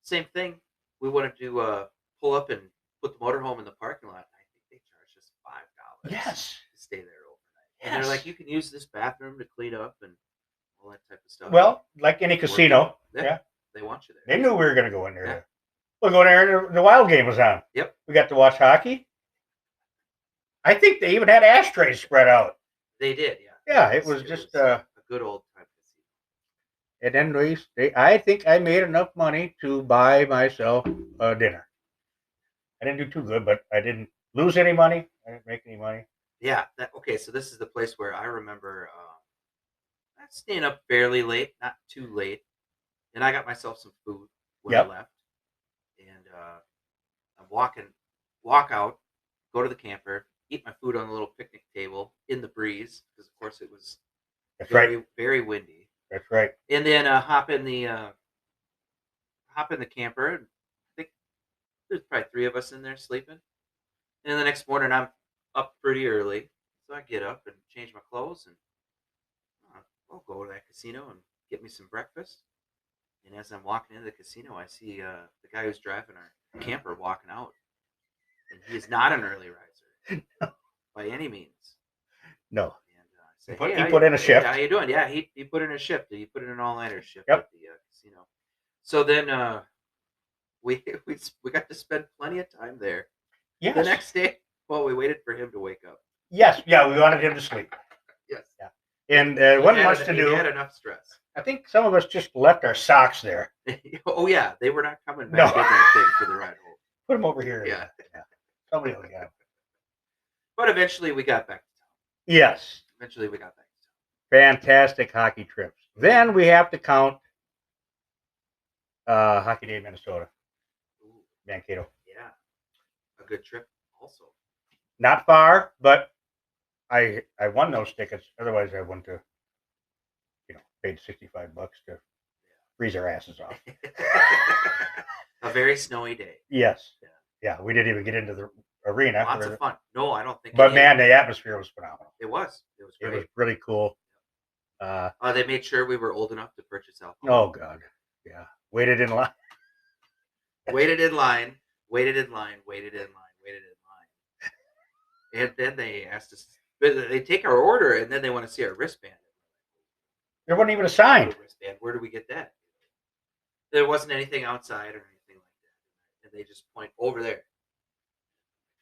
[SPEAKER 2] Same thing. We wanted to pull up and put the motorhome in the parking lot. I think they charged us $5.
[SPEAKER 1] Yes.
[SPEAKER 2] To stay there overnight.
[SPEAKER 1] Yes.
[SPEAKER 2] And they're like, you can use this bathroom to clean up and all that type of stuff.
[SPEAKER 1] Well, like any casino. Yeah.
[SPEAKER 2] They want you there.
[SPEAKER 1] They knew we were going to go in there. Yeah. We'll go there and the Wild game was on.
[SPEAKER 2] Yep.
[SPEAKER 1] We got to watch hockey. I think they even had ashtrays spread out.
[SPEAKER 2] They did, yeah.
[SPEAKER 1] Yeah, it was just
[SPEAKER 2] a good old time casino.
[SPEAKER 1] And then I think I made enough money to buy myself a dinner. I didn't do too good, but I didn't lose any money. I didn't make any money.
[SPEAKER 2] Yeah. Okay, so this is the place where I remember staying up fairly late, not too late, and I got myself some food when I left. And I'm walk out, go to the camper, eat my food on the little picnic table in the breeze, because of course it was very windy.
[SPEAKER 1] That's right.
[SPEAKER 2] And then hop in the camper, and I think there's probably 3 of us in there sleeping. And the next morning I'm up pretty early, so I get up and change my clothes, and I'll go to that casino and get me some breakfast. And as I'm walking into the casino, I see the guy who's driving our camper walking out. And he is not an early riser. No. By any means.
[SPEAKER 1] No.
[SPEAKER 2] And I say,
[SPEAKER 1] he put in a shift.
[SPEAKER 2] How you doing? Yeah, he put in a shift. He put in an all-nighter shift
[SPEAKER 1] at
[SPEAKER 2] the casino. So then we got to spend plenty of time there.
[SPEAKER 1] Yes.
[SPEAKER 2] The next day, well, we waited for him to wake up.
[SPEAKER 1] Yes. Yeah, we wanted him to sleep.
[SPEAKER 2] Yes.
[SPEAKER 1] Yeah. And wasn't much to do.
[SPEAKER 2] He had enough stress.
[SPEAKER 1] I think some of us just left our socks there.
[SPEAKER 2] Oh yeah, they were not coming back in that thing for the ride home.
[SPEAKER 1] Put them over here.
[SPEAKER 2] Yeah.
[SPEAKER 1] Somebody will get them.
[SPEAKER 2] But eventually we got back to town.
[SPEAKER 1] Yes.
[SPEAKER 2] Eventually we got back to
[SPEAKER 1] town. Fantastic hockey trips. Then we have to count Hockey Day, Minnesota.
[SPEAKER 2] Ooh.
[SPEAKER 1] Mankato.
[SPEAKER 2] Yeah. A good trip also.
[SPEAKER 1] Not far, but I won those tickets. Otherwise I wouldn't have, paid $65 to freeze our asses off.
[SPEAKER 2] A very snowy day.
[SPEAKER 1] Yes. Yeah. We didn't even get into the arena.
[SPEAKER 2] Lots of fun. No, I don't think.
[SPEAKER 1] But man, the atmosphere was phenomenal.
[SPEAKER 2] It was. It was great.
[SPEAKER 1] It was really cool.
[SPEAKER 2] They made sure we were old enough to purchase alcohol.
[SPEAKER 1] Oh God. Yeah. Waited in line.
[SPEAKER 2] Waited in line. And then they asked us. They take our order and then they want to see our wristband.
[SPEAKER 1] There wasn't even a sign.
[SPEAKER 2] Wristband. Where do we get that? There wasn't anything outside or anything like that. And they just point over there.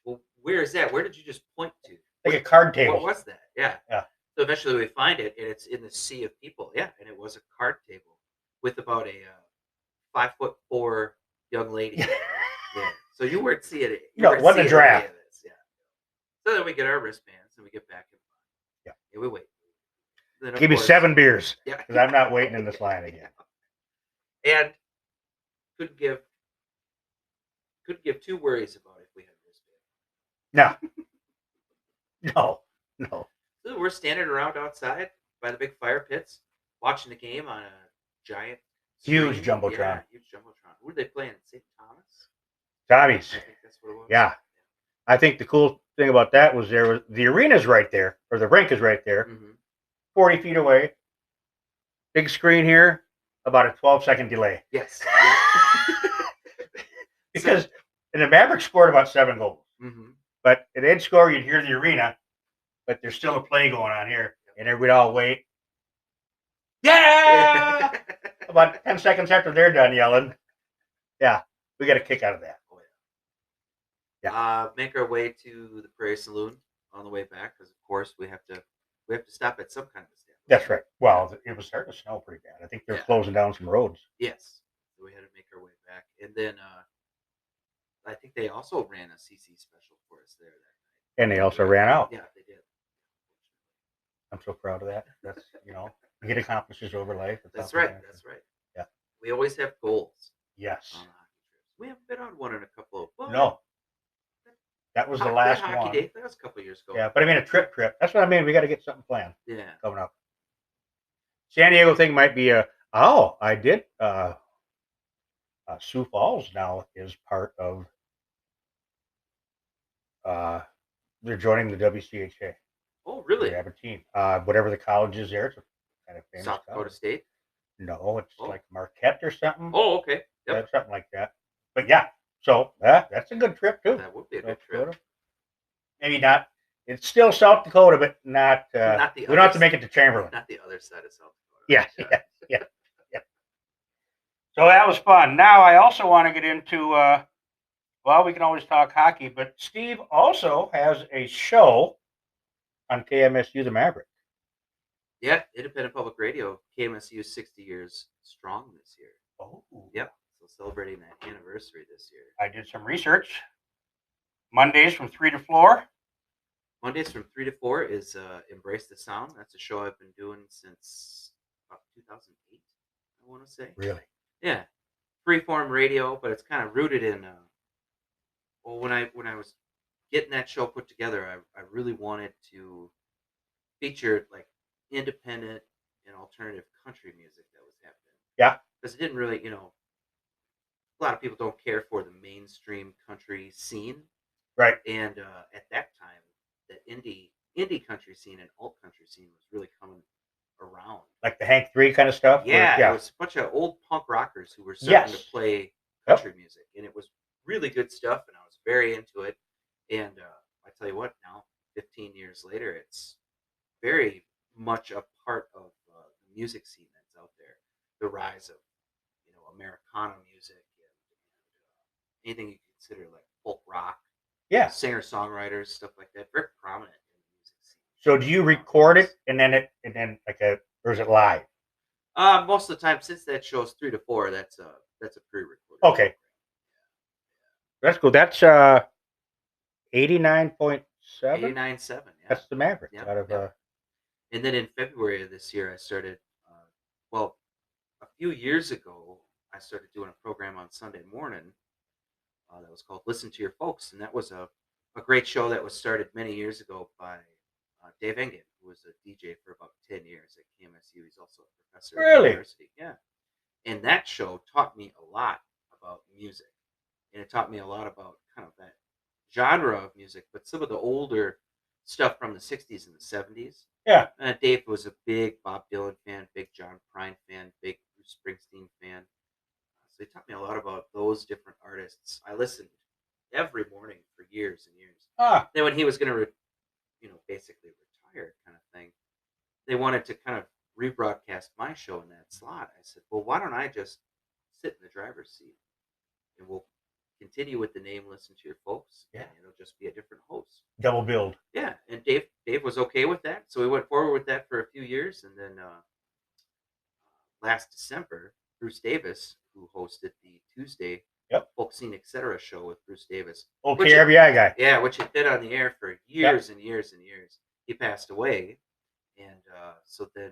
[SPEAKER 2] Well, where is that? Where did you just point to?
[SPEAKER 1] Like a card table.
[SPEAKER 2] What was that? Yeah.
[SPEAKER 1] Yeah.
[SPEAKER 2] So eventually we find it, and it's in the sea of people. Yeah, and it was a card table with about a 5'4" young lady. Yeah. So you weren't seeing it.
[SPEAKER 1] No, it wasn't a draft.
[SPEAKER 2] Yeah. So then we get our wristbands and we get back in line.
[SPEAKER 1] Yeah.
[SPEAKER 2] And we wait. Then,
[SPEAKER 1] give me 7 beers.
[SPEAKER 2] Yeah.
[SPEAKER 1] Because I'm not waiting in this line again.
[SPEAKER 2] And couldn't give 2 worries about if we had a wristband.
[SPEAKER 1] No.
[SPEAKER 2] So we're standing around outside by the big fire pits, watching the game on a giant
[SPEAKER 1] Huge
[SPEAKER 2] screen.
[SPEAKER 1] jumbotron.
[SPEAKER 2] Yeah, huge jumbotron. Who were they playing? St. Thomas.
[SPEAKER 1] Tommy's.
[SPEAKER 2] I think that's what it was.
[SPEAKER 1] Yeah. I think the cool thing about that was the arena's right there, or the rink is right there, 40 feet away. Big screen here, about a 12-second delay.
[SPEAKER 2] Yes.
[SPEAKER 1] Because in the Mavericks scored about 7 goals. But if they'd score, you'd hear the arena, but there's still a play going on here. And everybody'd all wait. Yeah! About 10 seconds after they're done yelling. Yeah, we got a kick out of that.
[SPEAKER 2] Oh, yeah. Make our way to the Prairie Saloon on the way back, because of course we have to stop at some kind of establishment.
[SPEAKER 1] That's right. Well, it was starting to snow pretty bad. I think they're closing down some roads.
[SPEAKER 2] Yes, so we had to make our way back, and then I think they also ran a CC special for us there that night.
[SPEAKER 1] And they also ran out.
[SPEAKER 2] Yeah, they did.
[SPEAKER 1] I'm so proud of that. That's get accomplishes over life.
[SPEAKER 2] That's right. That's right.
[SPEAKER 1] Yeah.
[SPEAKER 2] We always have goals.
[SPEAKER 1] Yes.
[SPEAKER 2] On the hockey trips. We haven't been on one in a couple of. Well,
[SPEAKER 1] no. That was the last
[SPEAKER 2] hockey
[SPEAKER 1] one.
[SPEAKER 2] Day. That was a couple of years ago.
[SPEAKER 1] Yeah, but I mean a trip. That's what I mean. We got to get something planned.
[SPEAKER 2] Yeah.
[SPEAKER 1] Coming up. San Diego thing might be I did. Sioux Falls now is part of. They're joining the WCHA.
[SPEAKER 2] Oh, really?
[SPEAKER 1] They have a team. Whatever the college is there, it's a kind of famous
[SPEAKER 2] South Dakota State?
[SPEAKER 1] No, it's like Marquette or something.
[SPEAKER 2] Oh, okay.
[SPEAKER 1] Yep. Something like that. But yeah, so that's a good trip too.
[SPEAKER 2] That would be a good trip.
[SPEAKER 1] Maybe not. It's still South Dakota, but not.
[SPEAKER 2] Not the
[SPEAKER 1] we don't have to make it to Chamberlain.
[SPEAKER 2] Not the other side of South Dakota.
[SPEAKER 1] Yeah. So that was fun. Now I also want to get into. Well, we can always talk hockey, but Steve also has a show on KMSU The Maverick.
[SPEAKER 2] Yeah, Independent Public Radio, KMSU 60 years strong this year.
[SPEAKER 1] Oh.
[SPEAKER 2] Yep. So celebrating that anniversary this year.
[SPEAKER 1] I did some research. Mondays from 3 to 4.
[SPEAKER 2] Mondays from 3 to 4 is Embrace the Sound. That's a show I've been doing since about 2008, I want to say.
[SPEAKER 1] Really?
[SPEAKER 2] Yeah. Freeform radio, but it's kind of rooted in... when I was getting that show put together, I really wanted to feature like independent and alternative country music that was happening.
[SPEAKER 1] Yeah.
[SPEAKER 2] Because it didn't really, a lot of people don't care for the mainstream country scene.
[SPEAKER 1] Right.
[SPEAKER 2] And at that time, the indie country scene and alt country scene was really coming around.
[SPEAKER 1] Like the Hank 3 kind of stuff?
[SPEAKER 2] Yeah, it was a bunch of old punk rockers who were starting to play country music. And it was really good stuff, and I was very into it. And I tell you what, now 15 years later, it's very much a part of the music scene that's out there. The rise of Americana music and anything you consider like folk rock, singer songwriters, stuff like that, very prominent in the music scene.
[SPEAKER 1] So do you record it and then or is it live?
[SPEAKER 2] Most of the time, since that show's 3 to 4, that's a pre-recorded.
[SPEAKER 1] Okay. That's cool. That's 89.7.
[SPEAKER 2] 89.7. Yeah.
[SPEAKER 1] That's the Maverick out of.
[SPEAKER 2] And then in February of this year, I started. A few years ago, I started doing a program on Sunday morning that was called "Listen to Your Folks," and that was a great show that was started many years ago by Dave Engen, who was a DJ for about 10 years at KMSU. He's also a professor at the university. Yeah, and that show taught me a lot about music. And it taught me a lot about kind of that genre of music, but some of the older stuff from the 60s and the 70s.
[SPEAKER 1] Yeah.
[SPEAKER 2] Dave was a big Bob Dylan fan, big John Prine fan, big Bruce Springsteen fan. So he taught me a lot about those different artists. I listened every morning for years and years. Then when he was going to, basically retire kind of thing, they wanted to kind of rebroadcast my show in that slot. I said, well, why don't I just sit in the driver's seat and we'll continue with the name Listen to Your Folks. Yeah. And it'll just be a different host.
[SPEAKER 1] Double build.
[SPEAKER 2] Yeah. And Dave was okay with that. So we went forward with that for a few years. And then last December, Bruce Davis, who hosted the Tuesday Folk Scene Etc. show with Bruce Davis.
[SPEAKER 1] Old KRBI guy.
[SPEAKER 2] Yeah, which had been on the air for years and years and years. He passed away. And so then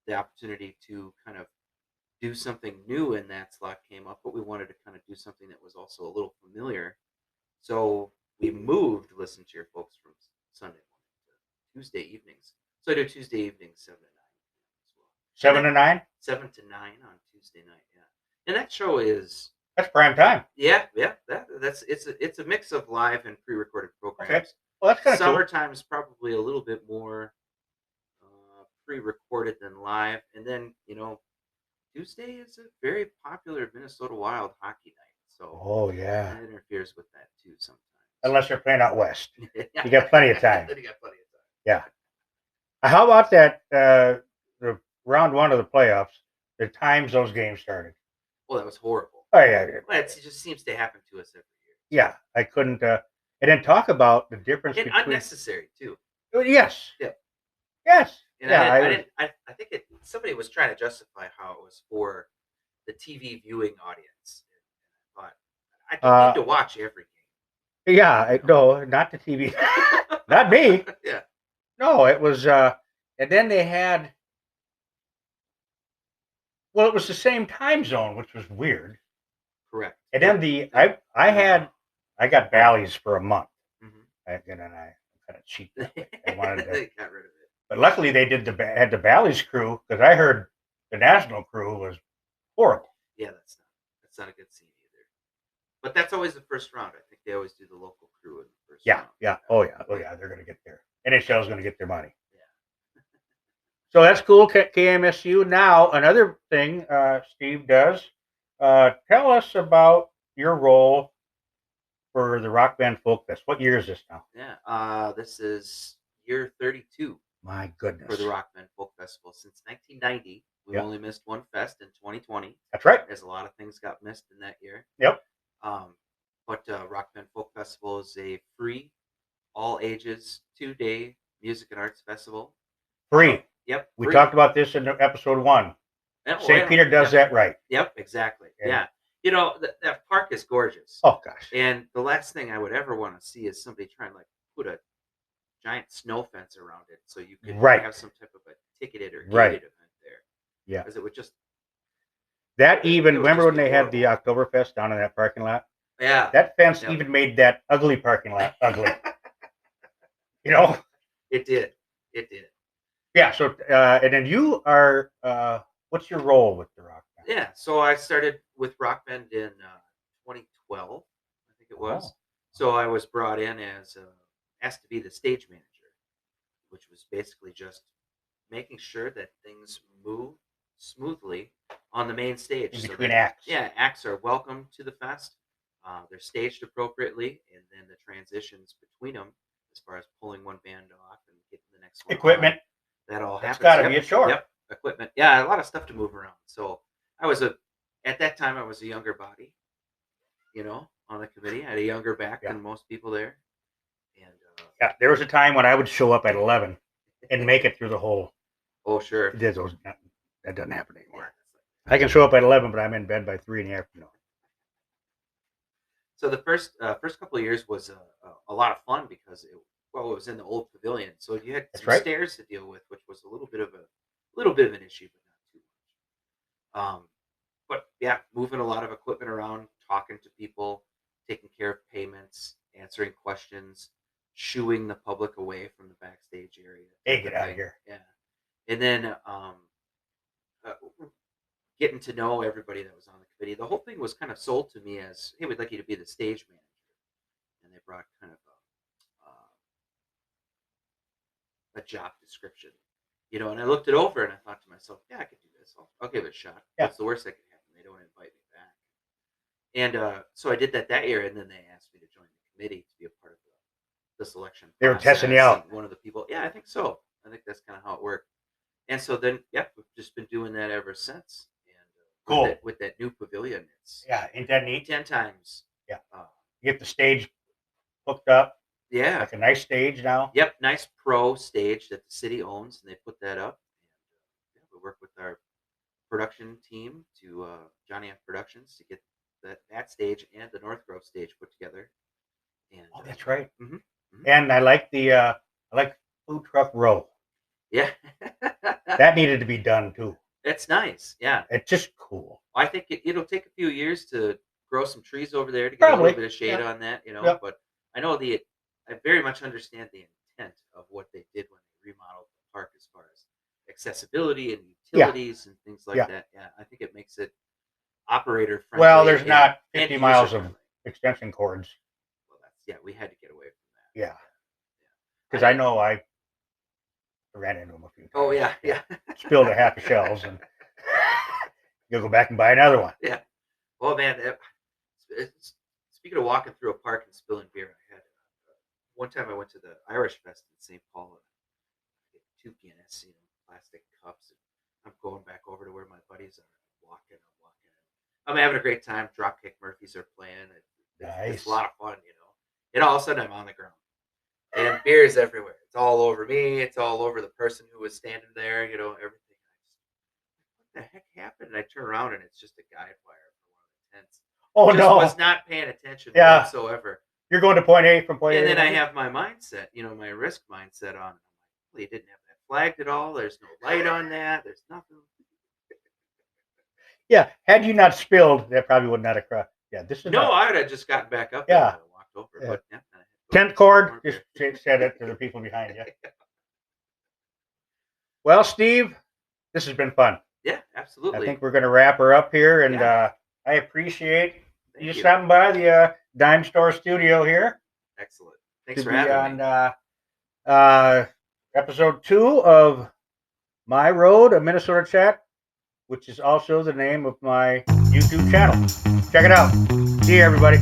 [SPEAKER 2] the opportunity to kind of do something new in that slot came up, but we wanted to kind of do something that was also a little familiar. So we moved Listen to Your Folks from Sunday morning to Tuesday evenings. So I do Tuesday evenings 7 to 9 as well.
[SPEAKER 1] 7 to 9?
[SPEAKER 2] 7 to 9 on Tuesday night. Yeah, and that show is
[SPEAKER 1] That's prime time.
[SPEAKER 2] yeah. It's a mix of live and pre-recorded programs.
[SPEAKER 1] Okay. Well, that's kind of cool.
[SPEAKER 2] Summertime is probably a little bit more pre-recorded than live, and then Tuesday is a very popular Minnesota Wild hockey night, so
[SPEAKER 1] Oh, yeah.
[SPEAKER 2] that interferes with that too sometimes.
[SPEAKER 1] Unless they're playing out west. You got plenty of time.
[SPEAKER 2] Then you got plenty of time.
[SPEAKER 1] Yeah. How about that, the round one of the playoffs, the times those games started?
[SPEAKER 2] Well, that was horrible.
[SPEAKER 1] Oh, yeah.
[SPEAKER 2] Well, it just seems to happen to us every year.
[SPEAKER 1] Yeah, I couldn't. And then talk about the difference
[SPEAKER 2] And
[SPEAKER 1] between.
[SPEAKER 2] unnecessary too.
[SPEAKER 1] Yes.
[SPEAKER 2] Yeah.
[SPEAKER 1] Yes.
[SPEAKER 2] And
[SPEAKER 1] yeah,
[SPEAKER 2] I think somebody was trying to justify how it was for the TV viewing audience. But I don't need to watch every game.
[SPEAKER 1] Yeah, no, not the TV. Not me.
[SPEAKER 2] Yeah.
[SPEAKER 1] No, it was. And then they had. Well, it was the same time zone, which was weird.
[SPEAKER 2] Correct.
[SPEAKER 1] And then I got Bally's for a month, and then I kind of cheap that way. I wanted to,
[SPEAKER 2] they got rid of it.
[SPEAKER 1] but luckily they had the Bally's crew, because I heard the national crew was horrible.
[SPEAKER 2] Yeah, that's not a good scene either. But that's always the first round. I think they always do the local crew in the first round.
[SPEAKER 1] Yeah. Oh yeah. They're gonna get there. NHL's gonna get their money. Yeah. So that's cool. KMSU. Now another thing Steve does. Tell us about your role for the Rock Band Folk Fest. What year is this now?
[SPEAKER 2] Yeah, this is year 32.
[SPEAKER 1] My goodness.
[SPEAKER 2] For the Rock Band Folk Festival since 1990. We only missed one fest in 2020.
[SPEAKER 1] That's right.
[SPEAKER 2] As a lot of things got missed in that year.
[SPEAKER 1] Yep.
[SPEAKER 2] But Rock Band Folk Festival is a free, all ages, 2-day music and arts festival.
[SPEAKER 1] Free.
[SPEAKER 2] Yep.
[SPEAKER 1] We talked about this in episode 1. St. Peter does that right.
[SPEAKER 2] Yep, exactly. Yeah. That park is gorgeous.
[SPEAKER 1] Oh, gosh.
[SPEAKER 2] And the last thing I would ever want to see is somebody trying to put a giant snow fence around it so you could have some type of a ticketed or gated event there.
[SPEAKER 1] Yeah.
[SPEAKER 2] Because it would just...
[SPEAKER 1] Remember when they had the Oktoberfest down in that parking lot?
[SPEAKER 2] Yeah.
[SPEAKER 1] That fence even made that ugly parking lot ugly. It
[SPEAKER 2] did.
[SPEAKER 1] Yeah, so, and then you are... what's your role with the Rock Band?
[SPEAKER 2] Yeah, so I started with Rock Band in 2012, I think it was. So I was brought in as asked to be the stage manager, which was basically just making sure that things move smoothly on the main stage.
[SPEAKER 1] In between acts.
[SPEAKER 2] Yeah, acts are welcome to the fest. They're staged appropriately, and then the transitions between them, as far as pulling one band off and getting the next one
[SPEAKER 1] equipment.
[SPEAKER 2] On, that all happens.
[SPEAKER 1] It's got to be a chore.
[SPEAKER 2] Yep. Equipment. Yeah, a lot of stuff to move around. So I was at that time I was a younger body, on the committee. I had a younger back than most people there. And
[SPEAKER 1] there was a time when I would show up at 11 and make it through the whole.
[SPEAKER 2] Oh, sure.
[SPEAKER 1] That doesn't happen anymore. I can show up at 11, but I'm in bed by 3 in the afternoon.
[SPEAKER 2] So the first couple of years was a lot of fun because it was in the old pavilion, so you had some stairs to deal with, which was a little bit of an issue, but not too much. But yeah, moving a lot of equipment around, talking to people, taking care of payments, answering questions, shooing the public away from the backstage area.
[SPEAKER 1] Hey, get out of here!
[SPEAKER 2] Yeah, and then getting to know everybody that was on the committee. The whole thing was kind of sold to me as, "Hey, we'd like you to be the stage manager," and they brought kind of a job description, and I looked it over and I thought to myself, yeah, I could do this. I'll give it a shot.
[SPEAKER 1] Yeah.
[SPEAKER 2] What's the worst that can happen? They don't invite me back. And so I did that year, and then they asked me to join the committee to be a part of the selection process.
[SPEAKER 1] They were testing you out.
[SPEAKER 2] One of the people, yeah, I think so. I think that's kind of how it worked. And so then, we've just been doing that ever since. And
[SPEAKER 1] cool.
[SPEAKER 2] With that new pavilion, it's
[SPEAKER 1] ain't that neat?
[SPEAKER 2] 10 times.
[SPEAKER 1] Yeah. You get the stage hooked up.
[SPEAKER 2] Yeah.
[SPEAKER 1] Like a nice stage now.
[SPEAKER 2] Yep, nice pro stage that the city owns, and they put that up. And we work with our production team to Johnny F Productions to get that stage and the North Grove stage put together. And
[SPEAKER 1] that's right.
[SPEAKER 2] Mm-hmm.
[SPEAKER 1] And I like the food truck row.
[SPEAKER 2] Yeah.
[SPEAKER 1] That needed to be done too.
[SPEAKER 2] It's nice. Yeah.
[SPEAKER 1] It's just cool.
[SPEAKER 2] I think it'll take a few years to grow some trees over there to get a little bit of shade on that, but I know I very much understand the intent of what they did when they remodeled the park as far as accessibility and utilities and things like
[SPEAKER 1] Yeah.
[SPEAKER 2] that. Yeah, I think it makes it operator friendly.
[SPEAKER 1] Well, there's not
[SPEAKER 2] and
[SPEAKER 1] 50 miles of
[SPEAKER 2] user-friendly.
[SPEAKER 1] extension cords.
[SPEAKER 2] Well, we had to get away from that.
[SPEAKER 1] Yeah. Because I know I ran into them a few times.
[SPEAKER 2] Oh yeah.
[SPEAKER 1] Spilled a half of shells, and you'll go back and buy another one.
[SPEAKER 2] Yeah. Well, man, speaking of walking through a park and spilling beer, I had one time I went to the Irish Fest in St. Paul, and I get 2 Guinness, plastic cups, and I'm going back over to where my buddies are. I'm walking. I'm having a great time. Dropkick Murphys are playing. It's a lot of fun, And all of a sudden, I'm on the ground. And beer is everywhere. It's all over me. It's all over the person who was standing there, everything. What the heck happened? And I turn around, and it's just a guide wire for one of the tents.
[SPEAKER 1] Oh,
[SPEAKER 2] just
[SPEAKER 1] no.
[SPEAKER 2] was not paying attention whatsoever.
[SPEAKER 1] You're going to point A from point A.
[SPEAKER 2] And then I have my mindset, my risk mindset on. Well, you didn't have that flagged at all. There's no light on that. There's nothing.
[SPEAKER 1] Yeah. Had you not spilled, that probably would not have crossed. Yeah.
[SPEAKER 2] I would have just gotten back up
[SPEAKER 1] and
[SPEAKER 2] walked over. Yeah. But
[SPEAKER 1] tent cord, just said it to the people behind you. Well, Steve, this has been fun.
[SPEAKER 2] Yeah, absolutely.
[SPEAKER 1] I think we're going to wrap her up here, and I appreciate you stopping by the Dime Store studio here.
[SPEAKER 2] Excellent. Thanks for having me.
[SPEAKER 1] On episode 2 of My Road, a Minnesota Chat, which is also the name of my YouTube channel. Check it out. See you, everybody.